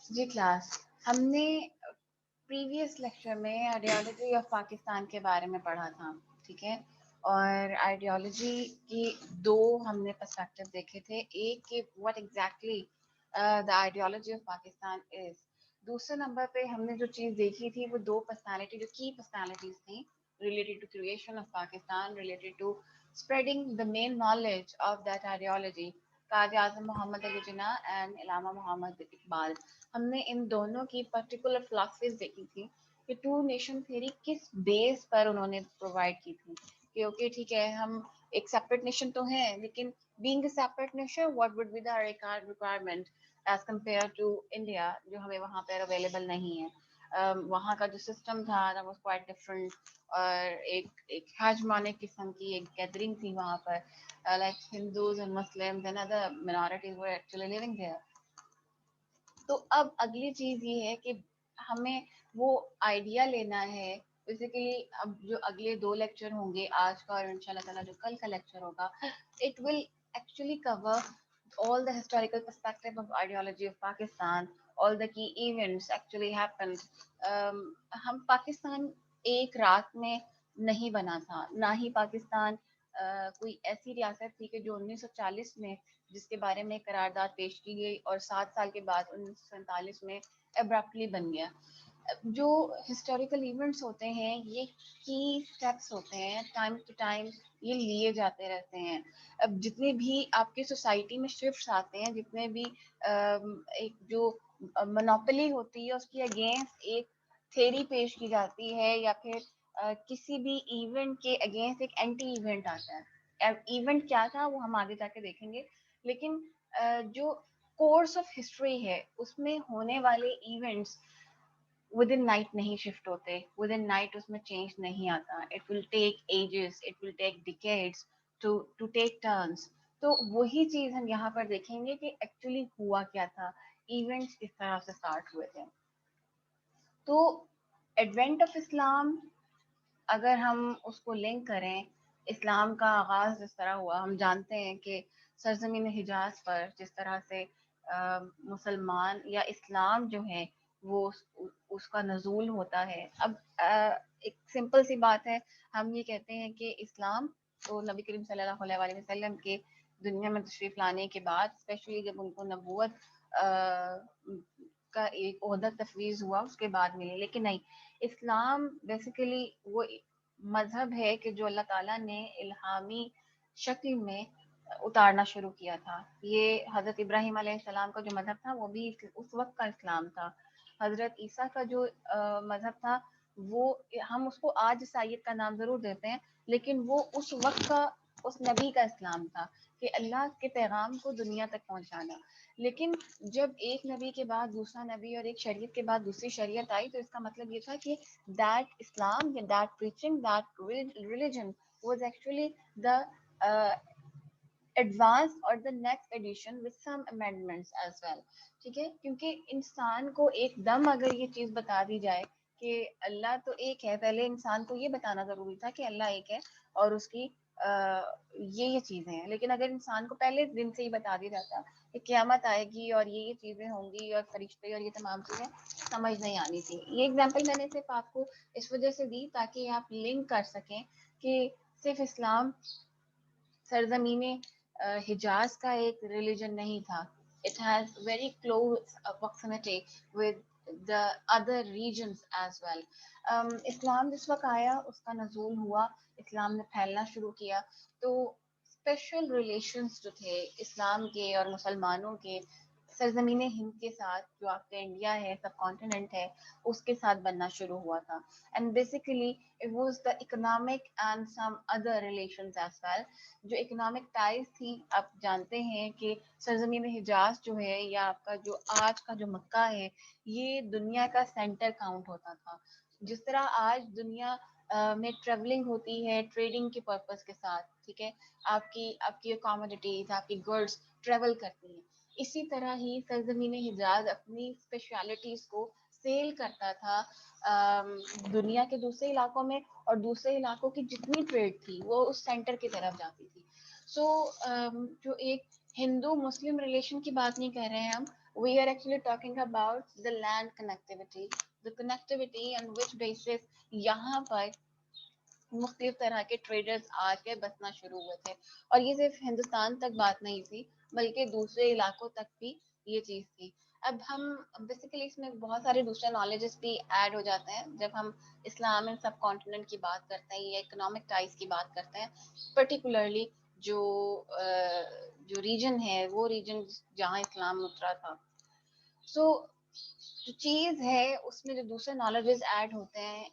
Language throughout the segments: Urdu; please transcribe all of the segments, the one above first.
جی کلاس، ہم نے پریویس لیکچر میں آئیڈیالوجی آف پاکستان کے بارے میں پڑھا تھا، ٹھیک ہے، اور آئیڈیالوجی کی دو ہم نے پرسپیکٹو دیکھے تھے. ایک کہ what exactly the ideology of Pakistan is. دوسرے نمبر پہ ہم نے جو چیز دیکھی تھی وہ دو پرسنالٹی، جو کی پرسنالٹیز تھیں related to creation of Pakistan, related to spreading the main knowledge of that ideology. Quaid Azam Muhammad Ali Jinnah and علامہ محمد اقبال. ہم نے ان دونوں کی پرٹیکولر فلاسفیز دیکھی تھی کہ ٹو نیشن تھیوری کس بیس پر انہوں نے پرووائڈ کی تھی کہ اوکے ٹھیک ہے ہم ایک سیپریٹ نیشن تو ہیں، لیکن being a separate nation what would be the requirement as compare to India, جو ہمیں وہاں پر اویلیبل نہیں ہے. وہاں کا جو سسٹم تھا that was quite different، اور ایک ہیجمونک قسم کی ایک گیدرنگ تھی وہاں پر، like Hindus and Muslims and other minorities were actually living there. تو اب اگلی چیز یہ ہے کہ ہمیں وہ آئیڈیا لینا ہے. بیسیکلی اب جو اگلے دو لیکچر ہوں گے، آج کا اور ان شاء اللہ تعالیٰ جو کل کا لیکچر ہوگا، it will actually cover all the historical perspective of ideology of Pakistan, all the key events actually happened. ہم پاکستان ایک رات میں نہیں بنا تھا، نہ ہی پاکستان کوئی ایسی ریاست تھی کہ جو 1940 میں جس کے بارے میں قرارداد پیش کی گئی اور 7 سال کے بعد 1947 میں ابرپٹلی بن گیا. جو ہسٹوریکل ایونٹس ہوتے ہیں یہ کی اسٹیپس ہوتے ہیں، ٹائم ٹو ٹائم یہ لیے جاتے رہتے ہیں. اب جتنے بھی آپ کی سوسائٹی میں شفٹس آتے ہیں، جتنے بھی ایک جو منوپلی ہوتی ہے اس کی اگینسٹ ایک تھیری پیش کی جاتی ہے، یا پھر کسی بھی ایونٹ کے اگینسٹ ایک اینٹی ایونٹ آتا ہے. ایونٹ کیا تھا وہ ہم آگے جا کے دیکھیں گے، لیکن جو کورس آف ہسٹری ہے اس میں ہونے والے ایونٹس ود ان نائٹ نہیں شفٹ ہوتے، ود ان نائٹ اس میں چینج نہیں آتا. It will take ages, it will take decades to take turns. تو وہی چیز ہم یہاں پر دیکھیں گے کہ ایکچولی ہوا کیا تھا، ایونٹس کس طرح سے اسٹارٹ ہوئے تھے. تو ایڈوینٹ آف اسلام اگر ہم اس کو لنک کریں، اسلام کا آغاز جس طرح ہوا، ہم جانتے ہیں کہ سرزمین حجاز پر جس طرح سے مسلمان یا اسلام جو ہے وہ اس کا نزول ہوتا ہے. اب ایک سمپل سی بات ہے، ہم یہ کہتے ہیں کہ اسلام تو نبی کریم صلی اللہ علیہ وسلم کے دنیا میں تشریف لانے کے بعد، اسپیشلی جب ان کو نبوت کا ایک عہدہ تفویض ہوا اس کے بعد ملی. لیکن نہیں، اسلام بیسیکلی وہ مذہب ہے کہ جو اللہ تعالیٰ نے الہامی شکل میں اتارنا شروع کیا تھا. یہ حضرت ابراہیم علیہ السلام کا جو مذہب تھا وہ بھی اس وقت کا اسلام تھا. حضرت عیسیٰ کا جو مذہب تھا وہ ہم اس کو آج عیسائیت کا نام ضرور دیتے ہیں، لیکن وہ اس وقت کا اس نبی کا اسلام تھا کہ اللہ کے پیغام کو دنیا تک پہنچانا. لیکن جب ایک نبی کے بعد دوسرا نبی اور ایک شریعت کے بعد دوسری شریعت آئی تو اس کا مطلب یہ تھا کہ that Islam, that preaching, that religion was actually the advanced or the next edition with some amendments as well. ٹھیک ہے، کیونکہ انسان کو ایک دم اگر یہ چیز بتا دی جائے کہ اللہ تو ایک ہے، پہلے انسان کو یہ بتانا ضروری تھا کہ اللہ ایک ہے اور اس کی یہ چیزیں ہیں. لیکن اگر انسان کو پہلے دن سے ہی بتا دیا جاتا کہ قیامت آئے گی اور یہ چیزیں ہوں گی اور فرشتے اور یہ تمام چیزیں، سمجھ نہیں آنی تھی. یہ ایگزامپل میں نے صرف آپ کو اس وجہ سے دی تاکہ آپ لنک کر سکیں کہ صرف اسلام سرزمین حجاز کا ایک ریلیجن نہیں تھا. It has very close proximity with the other regions as well. اسلام جس وقت آیا اس کا نزول ہوا، اسلام نے پھیلنا شروع کیا، تو اسپیشل ریلیشنز جو تھے اسلام کے اور مسلمانوں کے سرزمین ہند کے ساتھ، جو آپ کا انڈیا ہے، سب کانٹیننٹ ہے، اس کے ساتھ بننا شروع ہوا تھا. And basically it was the economic and some other relations as well. جو اکنامک ٹائز تھیں، آپ جانتے ہیں کہ سرزمین حجاز جو ہے یا آپ کا جو آج کا جو مکہ ہے، یہ دنیا کا سینٹر کاؤنٹ ہوتا تھا. جس طرح آج دنیا میں ٹریولنگ ہوتی ہے ٹریڈنگ کے پرپز کے ساتھ، ٹھیک ہے، آپ کی کاموڈیٹیز، آپ کی گڈس ٹریول کرتی ہیں، اسی طرح ہی سرزمین حجاز اپنی اسپیشلٹیز کو سیل کرتا تھا دنیا کے دوسرے علاقوں میں، اور دوسرے علاقوں کی جتنی ٹریڈ تھی وہ اس سینٹر کی طرف جاتی تھی. سو جو ایک ہندو مسلم ریلیشن کی بات نہیں کر رہے ہیں ہم. We are actually talking about the land connectivity, the connectivity on which basis یہاں پر مختلف طرح کے ٹریڈرز آ کے بسنا شروع ہوئے تھے. اور یہ صرف ہندوستان تک بات نہیں تھی بلکہ دوسرے علاقوں تک بھی یہ چیز تھی. اب ہم بیسیکلی اس میں بہت سارے دوسرے نالجز بھی ایڈ ہو جاتے ہیں جب ہم اسلام اینڈ سب کانٹیننٹ کی بات کرتے ہیں یا اکنامک ٹائز کی بات کرتے ہیں, پرٹیکولرلی جو جو ریجن ہے وہ ریجن جہاں اسلام اترا تھا. سو جو چیز ہے اس میں جو دوسرے نالجز ایڈ ہوتے ہیں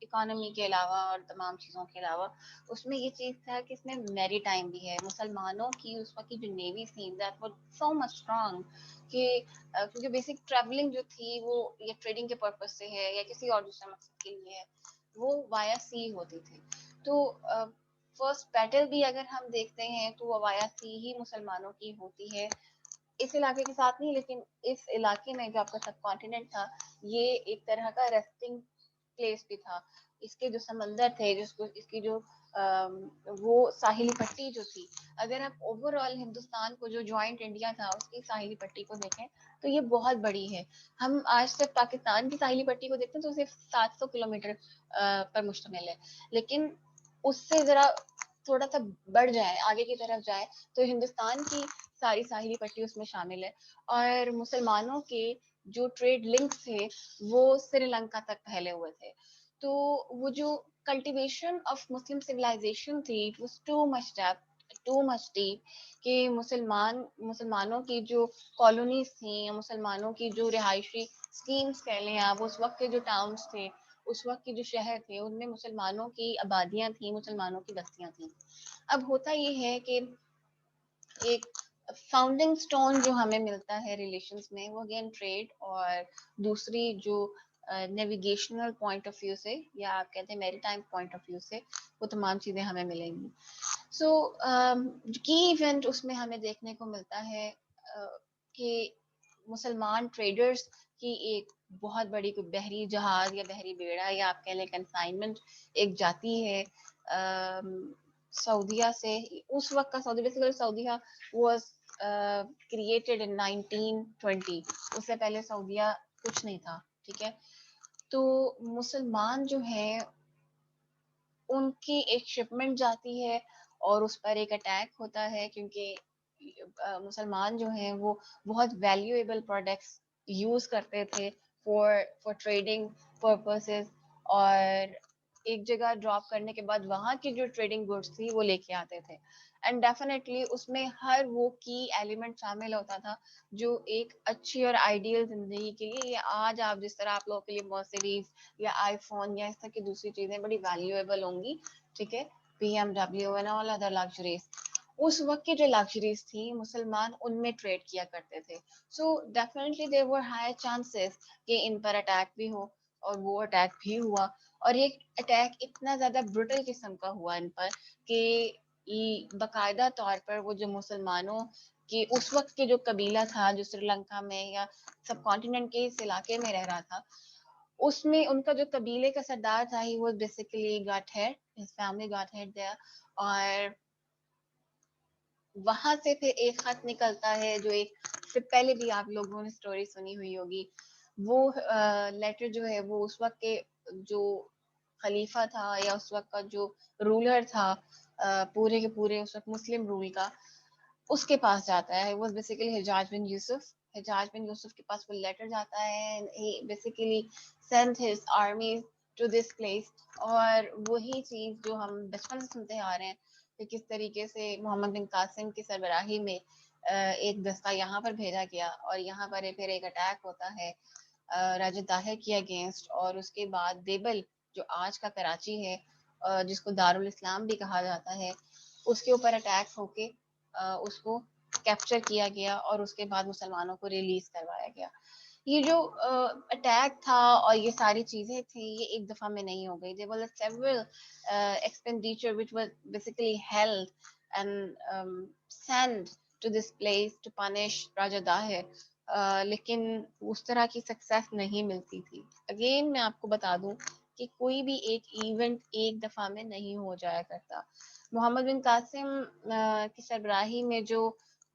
اکانومی کے علاوہ اور تمام چیزوں کے علاوہ, اس میں یہ چیز تھا کہ اس میں میری ٹائم بھی ہے. مسلمانوں کی اس وقت کی جو نیوی تھی that was so much strong کہ کیونکہ بیسک ٹریولنگ جو تھی وہ یا ٹریڈنگ کے پرپز سے ہے یا کسی اور دوسرے مقصد کے لیے ہے, وہ وایا سی ہوتی تھی. تو فرسٹ بیٹل بھی اگر ہم دیکھتے ہیں تو وہ وایا سی ہی مسلمانوں کی ہوتی ہے. اس علاقے کے ساتھ نہیں لیکن اس علاقے میں جو آپ کا سب کانٹیننٹ تھا یہ ایک طرح کا ریسٹنگ پلیس بھی تھا. اس کے جو سمندر تھے جس کو اس کی جو وہ ساحلی پٹی جو تھی, اگر آپ اوور آل ہندوستان کو جو جوائنٹ انڈیا تھا اس کی ساحلی پٹی کو دیکھیں تو یہ بہت بڑی ہے. ہم آج تک پاکستان کی ساحلی پٹی کو دیکھتے ہیں تو صرف 700 کلومیٹر پر مشتمل ہے, لیکن اس سے ذرا تھوڑا سا بڑھ جائے آگے کی طرف جائے تو ہندوستان کی ساری ساحلی پٹی اس میں شامل ہے. اور مسلمانوں کے جو ٹریڈ لنکس تھے وہ سری لنکا تک پھیلے ہوئے تھے. تو وہ جو کلٹیویشن آف مسلم سویلائزیشن تھی it was too much deep کہ مسلمانوں کی جو کالونیز تھیں یا مسلمانوں کی جو رہائشی اسکیمس کہہ لیں آپ, اس وقت کے جو ٹاؤنس تھے اس وقت کے جو شہر تھے ان میں مسلمانوں کی آبادیاں تھیں, مسلمانوں کی بستیاں تھیں. اب ہوتا یہ ہے کہ ایک فاؤنڈنگ سٹون جو ہمیں ملتا ہے ریلیشنز میں وہ اگین ٹریڈ اور دوسری جو نیویگیشنل پوائنٹ آف ویو سے یا آپ کہتے ہیں میری ٹائم پوائنٹ آف ویو سے وہ تمام چیزیں ہمیں ملیں گی. سو کی ایونٹ اس میں ہمیں دیکھنے کو ملتا ہے کہ مسلمان ٹریڈرز کی ایک بہت بڑی کوئی بحری جہاز یا بحری بیڑا یا آپ کہہ لیں کنسائنمنٹ ایک جاتی ہے سعودیہ سے. اس وقت کا سعودیہ واز کریٹڈ ان 1920, اس سے پہلے سعودیہ کچھ نہیں تھا. ٹھیک ہے, تو مسلمان جو ہیں ان کی ایک شپمنٹ جاتی ہے اور اس پر ایک اٹیک ہوتا ہے کیونکہ مسلمان جو ہیں وہ بہت ویلیویبل پروڈکٹس یوز کرتے تھے فار ٹریڈنگ پرپسز, اور ایک جگہ ڈراپ کرنے کے بعد وہاں کی جو ٹریڈنگ گڈس تھی وہ لے کے آتے تھے. اینڈ ڈیفینیٹلی اس میں ہر وہ کی ایلیمنٹ شامل ہوتا تھا جو ایک اچھی اور آئیڈیل زندگی کے لیے, یا آج آپ جس طرح آپ لوگوں کے لیے مرسیڈیز یا آئی فون یا اس طرح کی دوسری چیزیں بڑی ویلیویبل ہوں گی, ٹھیک ہے, BMW and all other luxuries, اس وقت کی جو لگژریز تھی مسلمان ان میں ٹریڈ کیا کرتے تھے. So definitely there were high chances کہ ان پر اٹیک بھی ہو, اور وہ اٹیک بھی ہوا. اور یہ اٹیک اتنا زیادہ بروٹل قسم کا ہوا ان پر کہ باقاعدہ طور پر وہ جو مسلمانوں کہ اس وقت کے جو قبیلہ تھا جو سری لنکا میں یا سب کانٹیننٹ کے اس علاقے میں رہ رہا تھا, اس میں ان کا جو قبیلے کا سردار تھا ہی وہ basically got head, his family got head there. اور وہاں سے پھر ایک خط نکلتا ہے جو ایک سے پہلے بھی آپ لوگوں نے سٹوری سنی ہوئی ہوگی. وہ لیٹر جو ہے وہ اس وقت کے جو خلیفہ تھا یا اس وقت کا جو رولر تھا پورے کے پورے اس وقت مسلم رول کا, اس کے پاس جاتا ہے. وہ بیسیکلی حجاج بن یوسف کے پاس وہ لیٹر جاتا ہے. he basically sent his armies to this place. اور وہی چیز جو ہم بچپن سے سنتے آ رہے ہیں کہ کس طریقے سے محمد بن قاسم کی سربراہی میں ایک دستہ یہاں پر بھیجا گیا اور یہاں پر پھر ایک اٹیک ہوتا ہے راجہ طاہر کی اگینسٹ, اور اس کے بعد دیبل جو آج کا کراچی ہے جس کو دارالاسلام بھی کہا جاتا ہے, اس کے اوپر اٹیک ہو کے اس کو کیپچر کیا گیا اور اس کے بعد مسلمانوں کو ریلیز کروایا گیا. یہ جو اٹیک تھا اور یہ ساری چیزیں تھیں یہ ایک دفعہ میں نہیں ہو گئی. There were several expenditure which was basically held and sent to this place to punish راجہ طاہر, لیکن اس طرح کی سکسیس نہیں ملتی تھی. اگین میں آپ کو بتا دوں کہ کوئی بھی ایک ایونٹ ایک دفعہ میں نہیں ہو جایا کرتا. محمد بن قاسم کی سربراہی میں جو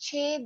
6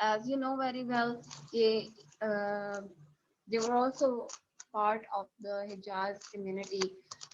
as you know very well, they were also part of the Hijaz community.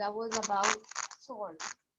that was about sword,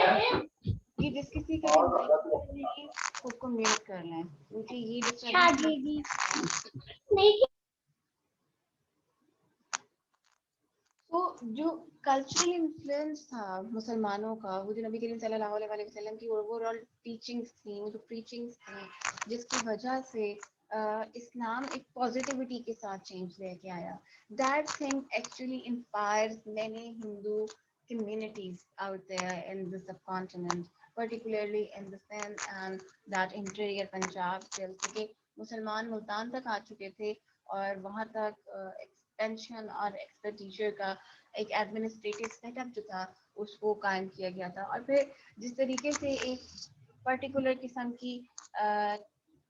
یہ جس کسی کے لیے مائک خود کو میوٹ کر لیں کیونکہ یہ تو جو کلچرل انفلوئنس تھا مسلمانوں کا، وہ جو نبی کریم صلی اللہ علیہ وسلم کی اوور آل ٹیچنگس تھیں، وہ جو پریچنگس تھیں، جس کی وجہ سے اسلام ایک پازیٹیوٹی کے ساتھ چینج لے کے آیا. That thing actually inspires many Hindu communities out there in the subcontinent, particularly in the Sindh and that interior Punjab till کہ مسلمان ملتان تک آ چکے تھے اور وہاں تک ایکسپینشن اور ایکسپیڈیچر کا ایک ایڈمنسٹریٹو سیٹ اپ جو تھا اس کو قائم کیا گیا تھا. اور پھر جس طریقے سے ایک پرٹیکولر قسم کی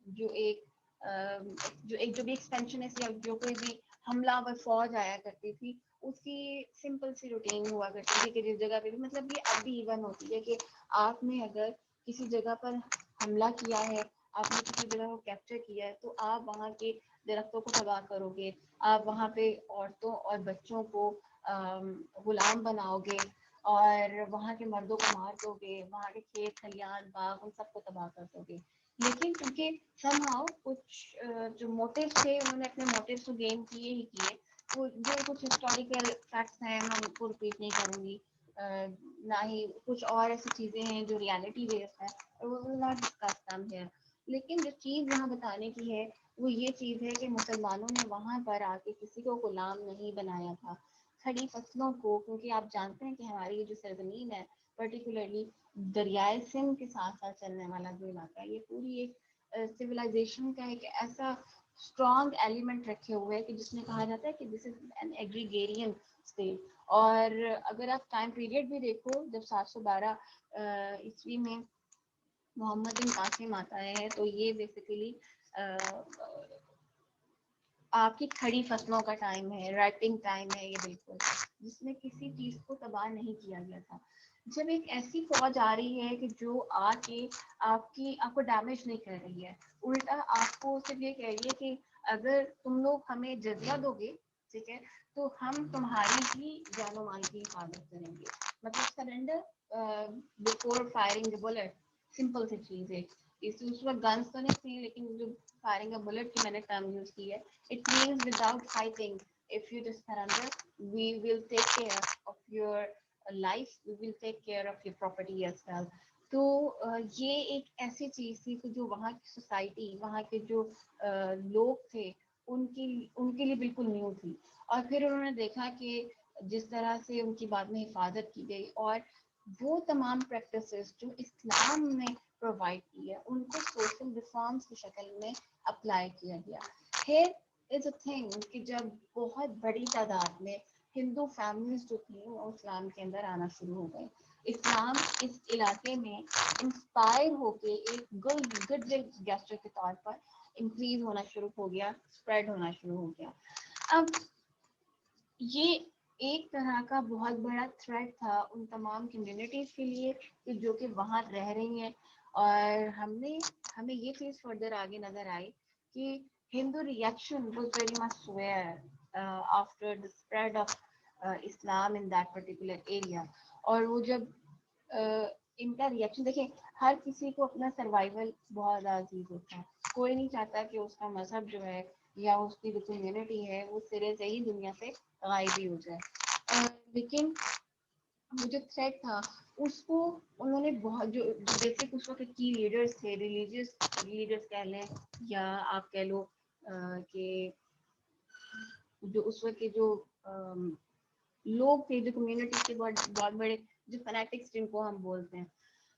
جو بھی ایکسپینشن ہے جو کوئی بھی حملہ آور فوج آیا کرتی تھی اس کی سمپل سی روٹین ہوا کرتی تھی کہ جس جگہ پہ بھی مطلب یہ اب بھی ایون ہوتی ہے کہ آپ نے اگر کسی جگہ پر حملہ کیا ہے، آپ نے کسی جگہ کو کیپچر کیا ہے تو آپ وہاں کے درختوں کو تباہ کرو گے، آپ وہاں پہ عورتوں اور بچوں کو غلام بناؤ گے اور وہاں کے مردوں کو مار دو گے، وہاں کے کھیت کھلیان باغ ان سب کو تباہ کر دو گے. لیکن کیونکہ سم ہاؤ کچھ جو موٹیو تھے انہوں نے اپنے موٹیوز کو گین کیے ہی کیے. وہ جو کچھ ہسٹوریکل فیکٹس ہیں میں ان کو ریپیٹ نہیں کروں گی، نہ ہی کچھ اور ایسی چیزیں ہیں جو ریالٹی بیس ہے وہ ناٹ ڈسکس دیم ہیئر. لیکن جو چیز یہاں بتانے کی ہے وہ یہ چیز ہے کہ مسلمانوں نے وہاں پر آ کے کسی کو غلام نہیں بنایا تھا. کھڑی فصلوں کو، کیونکہ آپ جانتے ہیں کہ ہماری یہ جو سرزمین ہے پرٹیکولرلی دریائے سندھ کے ساتھ ساتھ چلنے والا جو علاقہ ہے یہ پوری ایک سویلائزیشن کا ایک ایسا اسٹرانگ ایلیمنٹ رکھے ہوئے ہے کہ جس میں کہا جاتا ہے کہ دس از این ایگریگیرین اسٹیٹ. اور اگر آپ ٹائم پیریڈ بھی دیکھو جب 712 عیسوی میں محمد بن قاسم آتا ہے تو یہ بیسیکلی آپ کی کھڑی فصلوں کا ٹائم ہے، رائپنگ ٹائم ہے یہ بالکل، جس میں کسی چیز کو تباہ نہیں کیا گیا تھا. جب ایک ایسی فوج آ رہی ہے کہ جو آ کے آپ کو ڈیمیج نہیں کر رہی ہے، الٹا آپ کو صرف یہ کہہ رہی ہے کہ اگر تم لوگ ہمیں جزیہ دو گے ٹھیک ہے تو ہم تمہاری ہی جان و مال کی حفاظت کریں گے. مطلب سرنڈر بفور فائرنگ دی بلٹ، سمپل سی چیز ہے. اس وقت گنس تو نہیں تھی لیکن جو فائرنگ اے bullet کی میں نے ٹرم یوز کی ہے. It means without fighting, if you just surrender, we will take care of your life, we will take care of your property as well. تو یہ ایک ایسی چیز تھی کہ جو وہاں کی سوسائٹی، وہاں کے جو لوگ تھے ان کے لیے بالکل نیو تھی. اور پھر انہوں نے دیکھا کہ جس طرح سے ان کی بعد میں حفاظت کی گئی اور وہ تمام پریکٹسز جو اسلام نے پرووائڈ کی ہے ان کو سوشل ریفارمس کی شکل میں اپلائی کیا گیا. Here is a thing کہ جب بہت بڑی تعداد میں ہندو فیملیز جو تھیں وہ اسلام کے اندر آنا شروع ہو گئے. اسلام اس علاقے میں انسپائر ہو کے ایک گڈ گیسٹر کے طور پر انکریز ہونا شروع ہو گیا، اسپریڈ ہونا شروع ہو گیا. اب یہ ایک طرح کا بہت بڑا تھریٹ تھا ان تمام کمیونٹیز کے لیے کہ جو کہ وہاں رہ رہی ہیں. اور ہمیں یہ چیز فردر آگے نظر آئی کہ Hindu reaction was very much severe after the spread of Islam in that particular area. اور وہ جب ان کا ریئیکشن دیکھیں، ہر کسی کو اپنا سروائیول بہت زیادہ عزیز ہوتا ہے. کوئی نہیں چاہتا کہ اس کا مذہب جو ہے یا اس کی جو کمیونٹی ہے وہ سرے سے ہی دنیا سے غائب ہی ہو جائے. لیکن وہ جو تھریٹ تھا اس کو انہوں نے بہت جو بیسک اس وقت کی لیڈرس تھے، ریلیجیس لیڈرس کہہ لیں یا آپ کہہ لو کہ جو اس وقت کے جو لوگ تھے، جو کمیونٹی کے بہت بڑے جو فنیٹکس جن کو ہم بولتے ہیں،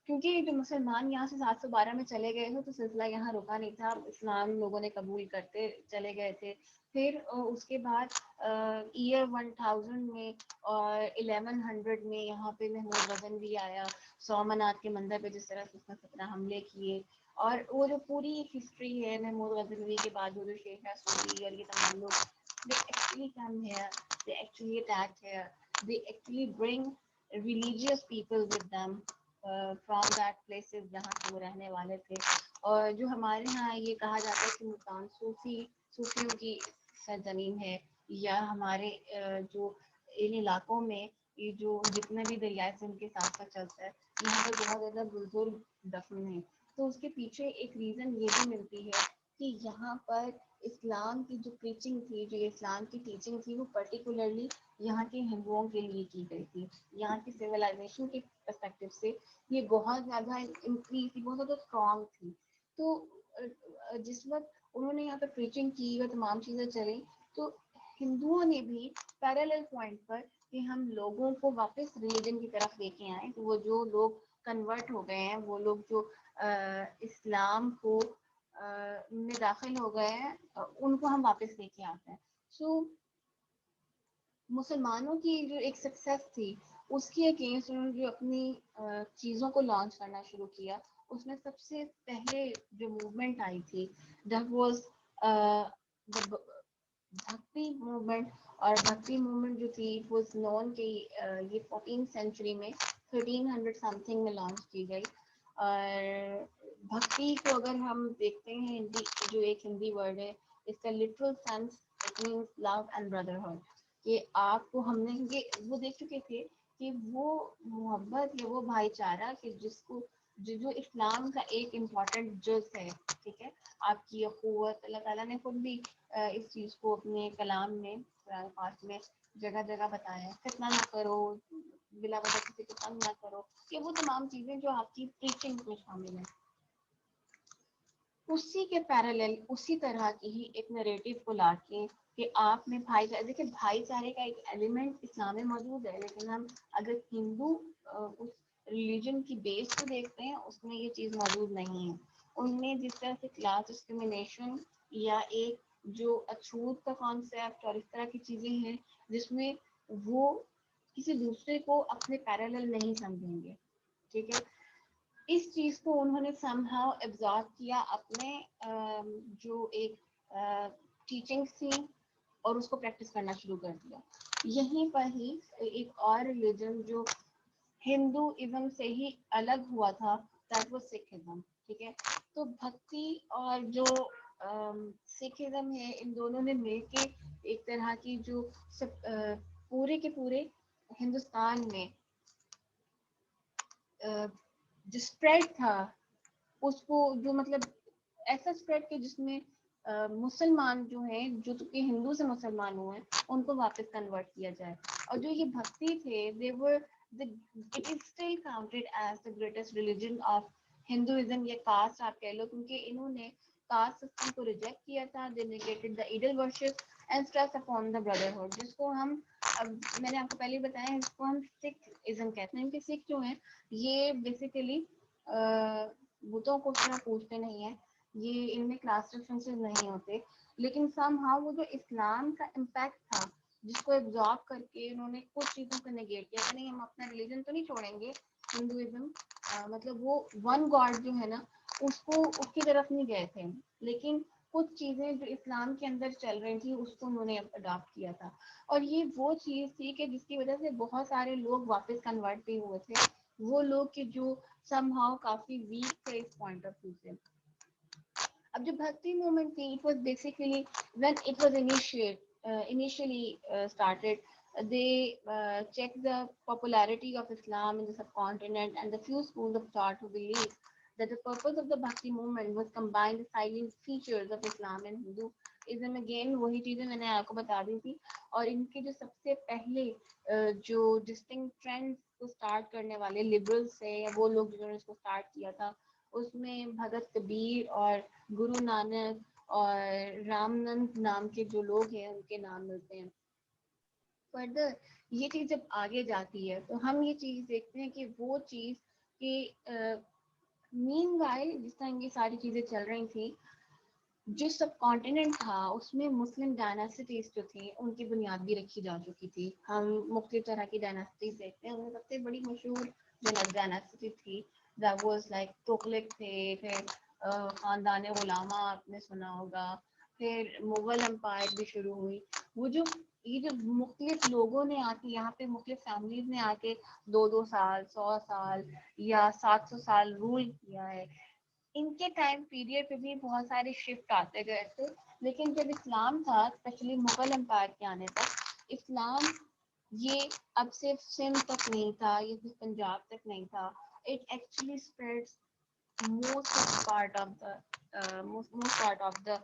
کیونکہ جو مسلمان یہاں سے 712 میں چلے گئے تھے تو سلسلہ یہاں رکا نہیں تھا، اسلام لوگوں نے قبول کرتے چلے گئے تھے. پھر اس کے بعد ایئر 1000 میں اور 1100 میں یہاں پہ محمود غزنوی آیا، سومناتھ کے مندر پہ جس طرح سے اس نے 17 حملے کیے. اور وہ جو پوری ہسٹری ہے محمود غزنوی کے بعد وہ جو شیخ سعودی اور یہ تمام لوگ they actually come here, they actually attack here, they actually bring religious people with them from that places جہاں سے وہ رہنے والے تھے. اور جو ہمارے ہاں یہ کہا جاتا ہے کہ ملتان صوفیوں کی سرزمین ہے، یا ہمارے جو ان علاقوں میں یہ جو جتنے بھی دریائے سے ان کے ساتھ ساتھ چلتا ہے یہاں پر بہت زیادہ بزرگ دفن ہیں. تو اس کے پیچھے ایک ریزن یہ بھی ملتی ہے کہ یہاں پر اسلام کی جو پریچنگ تھی, جو اسلام کی ٹیچنگ تھی, وہ پرٹیکولرلی یہاں کے ہندوؤں کے لیے کی گئی تھی. یہاں کی سویلائزیشن کے پرسپیکٹو سے یہ بہت زیادہ انکریز تھی, بہت زیادہ اسٹرانگ تھی. تو جس وقت انہوں نے یہاں پہ پریچنگ کی اور تمام چیزیں چلی, تو ہندوؤں نے بھی پیرالل پوائنٹ پر کہ ہم لوگوں کو واپس ریلیجن کی طرف لے کے آئیں. تو وہ جو لوگ کنورٹ ہو گئے ہیں, وہ لوگ جو اسلام کو میں داخل ہو گئے ہیں, ان کو ہم واپس لے کے آتے ہیں. سو مسلمانوں کی جو ایک سکسیس تھی اس کے اگینسٹ انہوں نے جو اپنی چیزوں کو لانچ کرنا شروع کیا, اس میں سب سے پہلے جو موومنٹ آئی تھی دیٹ واز بھکتی موومنٹ. اور بھکتی موومنٹ جو تھی اٹ واز نون کہ یہ 14 سینچری میں 1300 سم تھنگ میں لانچ کی گئی. اور بھکتی کو اگر ہم دیکھتے ہیں ہندی جو ایک ہندی ورڈ ہے, اس کا literal sense it means low and brotherhood. کہ آپ کو ہم نے یہ وہ دیکھ چکے تھے کہ وہ محبت یا وہ بھائی چارہ کہ جس کو جو اسلام کا ایک امپورٹنٹ جز ہے, ٹھیک ہے, آپ کی اخوت. اللہ تعالیٰ نے خود بھی اس چیز کو اپنے کلام میں قرآن پاک میں جگہ جگہ بتایا ہے, فتنہ نہ کرو, بلا وجہ کسی کو تنگ نہ کرو, کہ وہ تمام چیزیں جو آپ کی ٹیچنگ میں شامل ہیں. اسی کے پیرالل اسی طرح کی ہی ایک نریٹو کو لا کے کہ آپ میں بھائی چارے, دیکھیں بھائی چارے کا ایک ایلیمنٹ اسلام میں موجود ہے, لیکن ہم اگر ہندو اس ریلیجن کی بیس کو دیکھتے ہیں اس میں یہ چیز موجود نہیں ہے. ان میں جس طرح سے کلاس ڈسکریمنیشن یا ایک جو اچھوت کا کانسیپٹ اور اس طرح کی چیزیں ہیں جس میں وہ کسی دوسرے کو اپنے پیرالل نہیں سمجھیں گے, ٹھیک ہے, اس چیز کو انہوں نے سم ہاؤ ایبزارب کیا اپنے جو ایک ٹیچنگس تھی اور اس کو پریکٹس کرنا شروع کر دیا. یہیں پر ہی ایک اور ریلیجن جو ہندو ازم سے ہی الگ ہوا تھا دیٹ واز سکھ ازم, ٹھیک ہے. تو بھکتی اور جو سکھ ازم ہے, ان دونوں نے مل کے ایک طرح کی جو پورے کے پورے ہندوستان میں جو اسپریڈ تھا اس کو, جو مطلب ایسا اسپریڈ کہ جس میں مسلمان جو ہیں جو کہ ہندو سے مسلمان ہوئے ہیں ان کو واپس کنورٹ کیا جائے. اور جو یہ بھکتی تھے they were it is still counted as the greatest religion of Hinduism یا کاسٹ آپ کہہ لو, کیونکہ انہوں نے کاسٹ سسٹم کو ریجیکٹ کیا تھا. they negated the idol worship and stress upon the brotherhood, جس کو ہم اب میں نے آپ کو پہلے بتایا اس کو ہم سکھ ازم کہتے ہیں. کہ سکھ جو ہیں یہ بیسیکلی بتوں کو اس طرح پوچھتے نہیں ہیں, یہ ان میں کلاس ڈفرینسز نہیں ہوتے, لیکن سم ہاؤ وہ جو اسلام کا امپیکٹ تھا جس کو ایبزارب کر کے انہوں نے کچھ چیزوں کو نگیٹ کیا کہ نہیں ہم اپنا ریلیجن تو نہیں چھوڑیں گے. ہندوازم مطلب وہ ون گاڈ جو ہے نا اس کو اس کی طرف نہیں گئے تھے, لیکن کچھ چیزیں جو اسلام کے اندر چل رہی تھی اس کو انہوں نے اڈاپٹ کیا تھا. اور یہ وہ چیز تھی کہ جس کی وجہ سے بہت سارے لوگ واپس کنورٹ بھی ہوئے تھے, وہ لوگ کہ جو سم ہاؤ کافی ویک تھے اس پوائنٹ آف ویو سے. اب جو بھکتی موومنٹ تھی it was basically when it was initially started, they checked the popularity of Islam in the subcontinent and the few schools of thought who believed that the purpose of the Bhakti movement was combine the silent features of Islam and Hinduism. Again وہی چیزیں میں نے آپ کو بتا دی تھی. اور ان کے جو سب سے پہلے جو ڈسٹنکٹ ٹرینڈ کو اسٹارٹ کرنے والے لبرلس ہیں یا وہ لوگ جنہوں نے اس کو اسٹارٹ کیا تھا, اس میں بھگت کبیر اور گرو نانک اور رام نند نام کے جو لوگ ہیں ان کے نام ملتے ہیں. فردر یہ چیز جب آگے جاتی ہے تو ہم یہ چیز دیکھتے ہیں کہ وہ چیز کہ مین وائل جس طرح یہ ساری چیزیں چل رہی تھیں, جو سب کانٹیننٹ تھا اس میں مسلم ڈائناسٹیز جو تھیں ان کی بنیاد بھی رکھی جا چکی تھی. ہم مختلف طرح کی ڈائناسٹیز دیکھتے ہیں, ان میں سب سے بڑی مشہور جو ڈائناسٹی تھی that was like تغلق تھے, پھر خاندان علامہ آپ نے سنا ہوگا, پھر مغل امپائر بھی شروع ہوئی. وہ جو یہ جو مختلف لوگوں نے آ کے یہاں پہ مختلف فیملیز نے آ کے 200 سال 100 سال یا 700 سال رول کیا ہے, ان کے ٹائم پیریڈ پہ بھی بہت سارے شفٹ آتے گئے تھے. لیکن جب اسلام تھا اسپیشلی مغل امپائر کے آنے تک اسلام یہ اب صرف سندھ تک نہیں تھا, یہ صرف پنجاب تک نہیں تھا, it actually spreads most part of the most part of the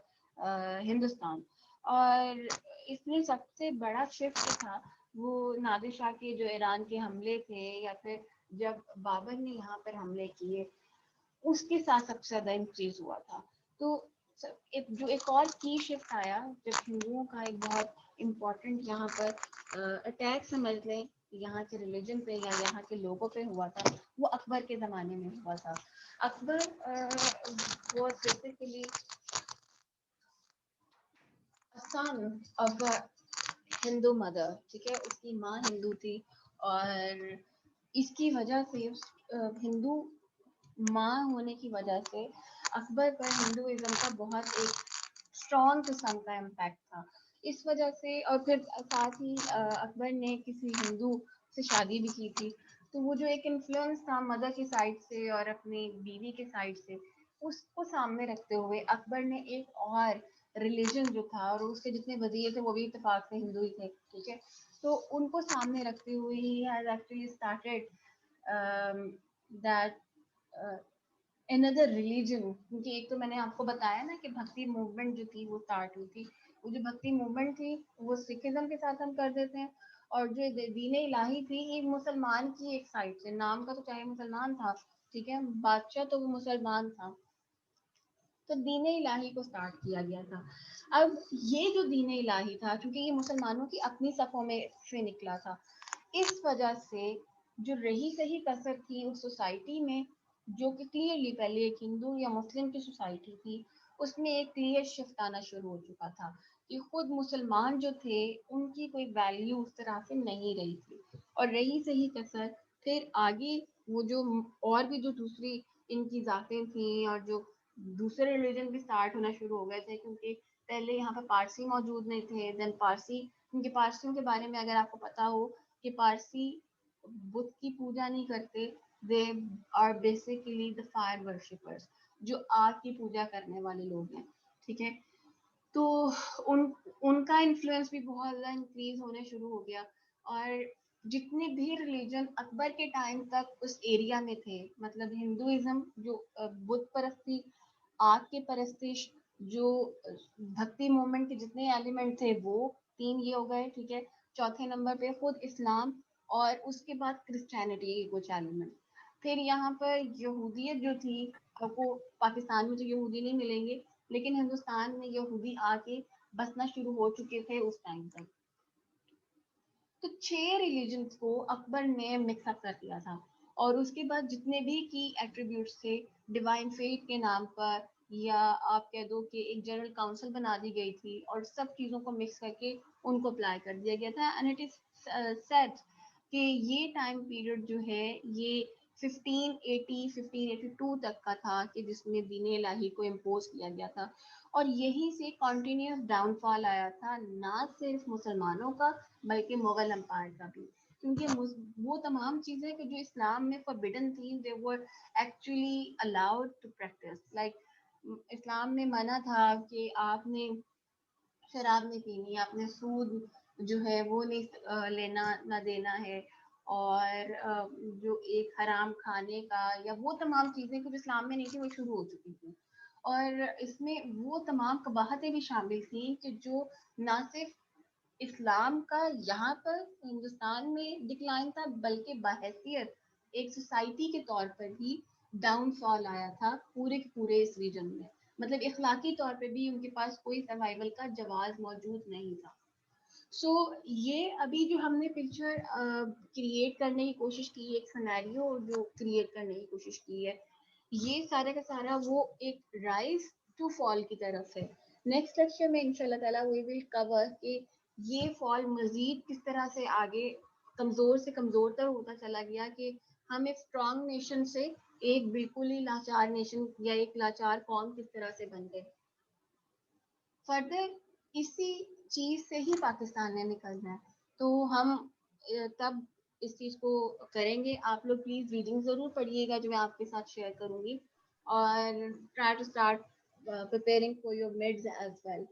Hindustan. اور اس میں سب سے بڑا شفٹ تھا وہ نادر شاہ کے جو ایران کے حملے تھے, یا پھر جب بابر نے یہاں پر حملے کیے, اس کے ساتھ سب سے زیادہ انکریز ہوا تھا. تو جو ایک اور کی شفٹ آیا جب ہندوؤں کا ایک بہت امپورٹنٹ یہاں پر اٹیک سمجھ لیں یہاں کے ریلیجن پہ یا یہاں کے لوگوں پہ ہوا تھا, وہ اکبر کے زمانے میں ہوا تھا. اکبر was basically a son of a Hindu mother, ٹھیک ہے, اس کی ماں ہندو تھی, اور اس کی وجہ سے ہندو ماں ہونے کی وجہ سے اکبر پر ہندوازم کا بہت ایک اسٹرانگ قسم کا امپیکٹ تھا. اس وجہ سے, اور پھر ساتھ ہی اکبر نے کسی ہندو سے شادی بھی کی تھی, تو وہ جو ایک انفلوئنس تھا مدر کی سائڈ سے اور اپنی بیوی کے سائڈ سے, اس کو سامنے رکھتے ہوئے اکبر نے ایک اور ریلیجن جو تھا, اور اس کے جتنے وزیر تھے وہ بھی اتفاق سے ہندو ہی تھے, ٹھیک ہے, تو ان کو سامنے رکھتے ہوئے he has actually started that another religion. کیونکہ ایک تو میں نے آپ کو بتایا نا کہ بھکتی موومنٹ جو تھی وہ اسٹارٹ ہوئی تھی, وہ جو بھکتی موومنٹ تھی وہ سکھزم کے ساتھ ہم کر دیتے ہیں, اور جو دین الہی تھی ایک مسلمان کی ایک سائڈ سے, نام کا تو چاہے مسلمان تھا, ٹھیک ہے, بادشاہ تو وہ مسلمان تھا, تو دین الہی کو سٹارٹ کیا گیا تھا. اب یہ جو دین الہی تھا کیونکہ یہ مسلمانوں کی اپنی صفوں میں سے نکلا تھا, اس وجہ سے جو رہی صحیح کثر تھی اس سوسائٹی میں, جو کہ کلیئرلی پہلے ایک ہندو یا مسلم کی سوسائٹی تھی, اس میں ایک کلیئر شفٹ آنا شروع ہو چکا تھا کہ خود مسلمان جو تھے ان کی کوئی ویلیو اس طرح سے نہیں رہی تھی, اور رہی صحیح کثر پھر آگے وہ جو اور بھی جو دوسری ان کی ذاتیں تھیں, اور جو دوسرے ریلیجن بھی اسٹارٹ ہونا شروع ہو گئے تھے, کیونکہ پہلے یہاں پہ پارسی موجود نہیں تھے. دین پارسی, کیونکہ پارسیوں کے بارے میں اگر آپ کو پتا ہو کہ پارسی بت کی پوجا نہیں کرتے, they are basically the fire worshippers, جو آگ کی پوجا کرنے والے لوگ ہیں, ٹھیک ہے. تو ان کا انفلوئنس بھی بہت زیادہ انکریز ہونے شروع ہو گیا, اور جتنے بھی ریلیجن اکبر کے ٹائم تک اس ایریا میں تھے, مطلب ہندوازم جو بت پرستی, آگ کی پرستش, جو بھکتی موومنٹ کے جتنے ایلیمنٹ تھے وہ تین یہ ہو گئے, ٹھیک ہے. چوتھے نمبر پہ خود اسلام, اور اس کے بعد کرسچینٹی کے کچھ ایلیمنٹ. پھر یہاں پر یہودیت جو تھی, آپ کو پاکستان میں تو یہودی نہیں ملیں گے, لیکن ہندوستان میں یہودی آ کے بسنا شروع ہو چکے تھے اس ٹائم تک. تو 6 ریلیجنس کو اکبر نے مکس اپ کر دیا تھا, اور اس کے بعد جتنے بھی کی ایٹریبیوٹس تھے ڈیوائن فیتھ کے نام پر, یا آپ کہہ دو کہ ایک جنرل کاؤنسل بنا دی گئی تھی, اور سب چیزوں کو مکس کر کے ان کو اپلائی کر دیا گیا تھا. اینڈ اٹ از سیٹ کہ یہ ٹائم پیریڈ جو ہے یہ 1582 تک کا تھا, کہ جس میں دین الہی کو امپوز کیا گیا تھا, اور یہی سے کنٹینیوس ڈاؤن فال آیا تھا نہ صرف مسلمانوں کا بلکہ مغل امپائر کا بھی, کیونکہ وہ تمام چیزیں کہ جو اسلام میں فوربڈن تھیں, they were actually allowed to practice. like اسلام میں منع تھا کہ آپ نے شراب نہیں پینی, آپ نے سود جو ہے وہ نہیں لینا نہ دینا ہے, اور جو ایک حرام کھانے کا یا وہ تمام چیزیں کچھ اسلام میں نہیں تھی وہ شروع ہو چکی تھیں. اور اس میں وہ تمام قباحتیں بھی شامل تھیں کہ جو نہ صرف اسلام کا یہاں پر ہندوستان میں ڈکلائن تھا, بلکہ بحیثیت ایک سوسائٹی کے طور پر بھی ڈاؤن فال آیا تھا پورے کے پورے اس ریجن میں. مطلب اخلاقی طور پہ بھی ان کے پاس کوئی سروائیول کا جواز موجود نہیں تھا. سو یہ ابھی جو ہم نے پکچر کریٹ کرنے کی کوشش کی, ایک سینیریو جو کریٹ کرنے کی کوشش کی ہے, یہ سارا کا سارا وہ ایک رائز ٹو فال کی طرف ہے. نیکسٹ لیکچر میں انشاءاللہ تعالیٰ وی ول کور کہ یہ فال مزید کس طرح سے آگے کمزور سے کمزور تر ہوتا چلا گیا, کہ ہم ایک اسٹرانگ نیشن سے ایک بالکل ہی لاچار نیشن یا ایک لاچار قوم کس طرح سے بن گئے. فردر اسی چیز سے ہی پاکستان نے نکلنا ہے, تو ہم تب اس چیز کو کریں گے. آپ لوگ پلیز ریڈنگ ضرور پڑھیے گا جو میں آپ کے ساتھ شیئر کروں گی, اور try to start preparing for your mids as well.